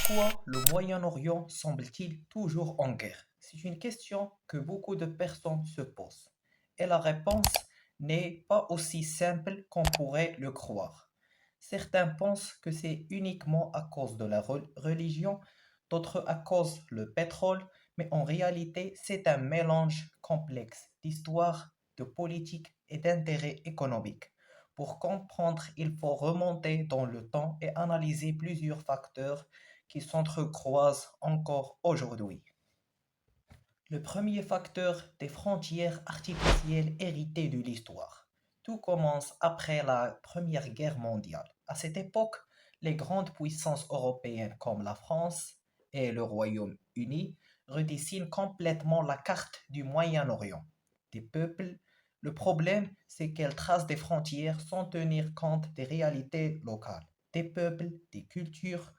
Pourquoi le Moyen-Orient semble-t-il toujours en guerre? C'est une question que beaucoup de personnes se posent. Et la réponse n'est pas aussi simple qu'on pourrait le croire. Certains pensent que c'est uniquement à cause de la religion, d'autres à cause le pétrole, mais en réalité c'est un mélange complexe d'histoire, de politique et d'intérêts économiques. Pour comprendre, il faut remonter dans le temps et analyser plusieurs facteurs qui s'entrecroisent encore aujourd'hui. Le premier facteur des frontières artificielles héritées de l'histoire. Tout commence après la Première Guerre mondiale. À cette époque, les grandes puissances européennes comme la France et le Royaume-Uni redessinent complètement la carte du Moyen-Orient. Des peuples, le problème, c'est qu'elles tracent des frontières sans tenir compte des réalités locales. Des peuples, des cultures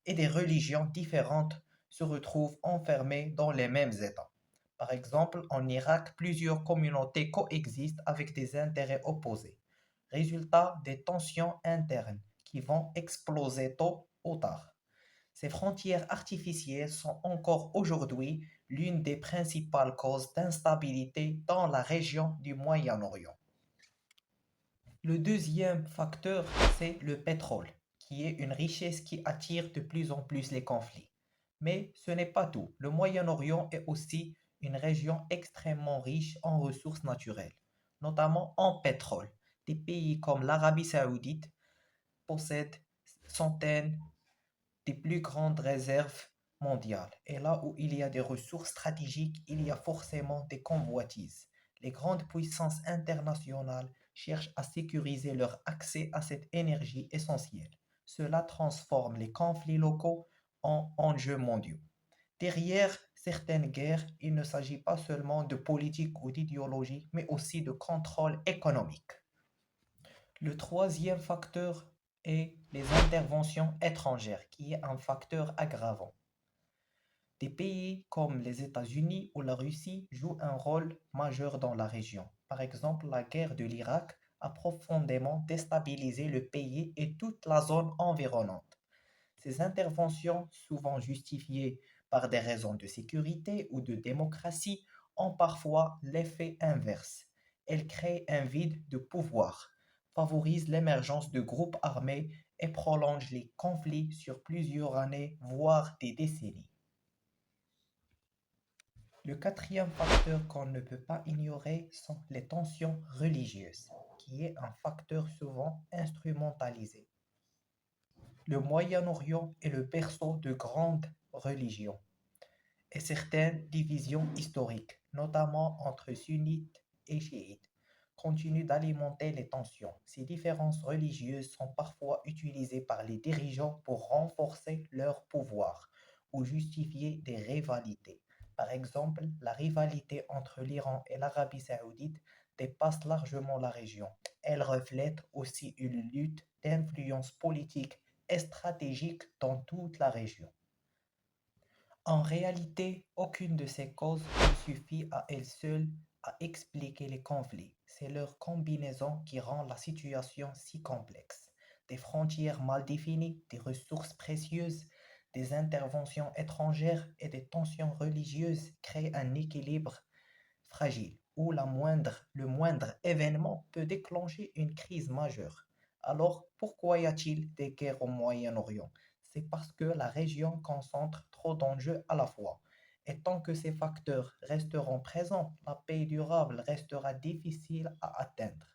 et des religions différentes se retrouvent enfermés dans les mêmes États. Par exemple, en Irak, plusieurs communautés coexistent avec des intérêts opposés. Résultat, des tensions internes qui vont exploser tôt ou tard. Ces frontières artificielles sont encore aujourd'hui l'une des principales causes d'instabilité dans la région du Moyen-Orient. Le deuxième facteur, c'est le pétrole, qui est une richesse qui attire de plus en plus les conflits. Mais ce n'est pas tout. Le Moyen-Orient est aussi une région extrêmement riche en ressources naturelles, notamment en pétrole. Des pays comme l'Arabie saoudite possèdent centaines des plus grandes réserves mondiales. Et là où il y a des ressources stratégiques, il y a forcément des convoitises. Les grandes puissances internationales cherchent à sécuriser leur accès à cette énergie essentielle. Cela transforme les conflits locaux en enjeux mondiaux. Derrière certaines guerres, il ne s'agit pas seulement de politique ou d'idéologie, mais aussi de contrôle économique. Le troisième facteur est les interventions étrangères, qui est un facteur aggravant. Des pays comme les États-Unis ou la Russie jouent un rôle majeur dans la région. Par exemple, la guerre de l'Irak a profondément déstabilisé le pays et toute la zone environnante. Ces interventions, souvent justifiées par des raisons de sécurité ou de démocratie, ont parfois l'effet inverse. Elles créent un vide de pouvoir, favorisent l'émergence de groupes armés et prolongent les conflits sur plusieurs années, voire des décennies. Le quatrième facteur qu'on ne peut pas ignorer sont les tensions religieuses, qui est un facteur souvent instrumentalisé. Le Moyen-Orient est le berceau de grandes religions et certaines divisions historiques, notamment entre sunnites et chiites, continuent d'alimenter les tensions. Ces différences religieuses sont parfois utilisées par les dirigeants pour renforcer leur pouvoir ou justifier des rivalités. Par exemple, la rivalité entre l'Iran et l'Arabie saoudite dépasse largement la région. Elle reflète aussi une lutte d'influence politique et stratégique dans toute la région. En réalité, aucune de ces causes ne suffit à elle seule à expliquer les conflits. C'est leur combinaison qui rend la situation si complexe. Des frontières mal définies, des ressources précieuses, des interventions étrangères et des tensions religieuses créent un équilibre fragile où le moindre événement peut déclencher une crise majeure. Alors, pourquoi y a-t-il des guerres au Moyen-Orient? C'est parce que la région concentre trop d'enjeux à la fois. Et tant que ces facteurs resteront présents, la paix durable restera difficile à atteindre.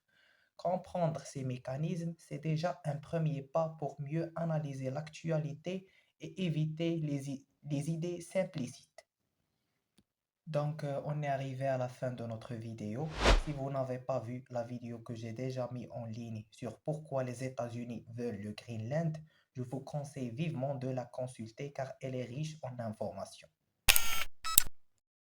Comprendre ces mécanismes, c'est déjà un premier pas pour mieux analyser l'actualité et éviter les idées simplicites. Donc, on est arrivé à la fin de notre vidéo. Si vous n'avez pas vu la vidéo que j'ai déjà mise en ligne sur pourquoi les États-Unis veulent le Greenland, je vous conseille vivement de la consulter car elle est riche en informations.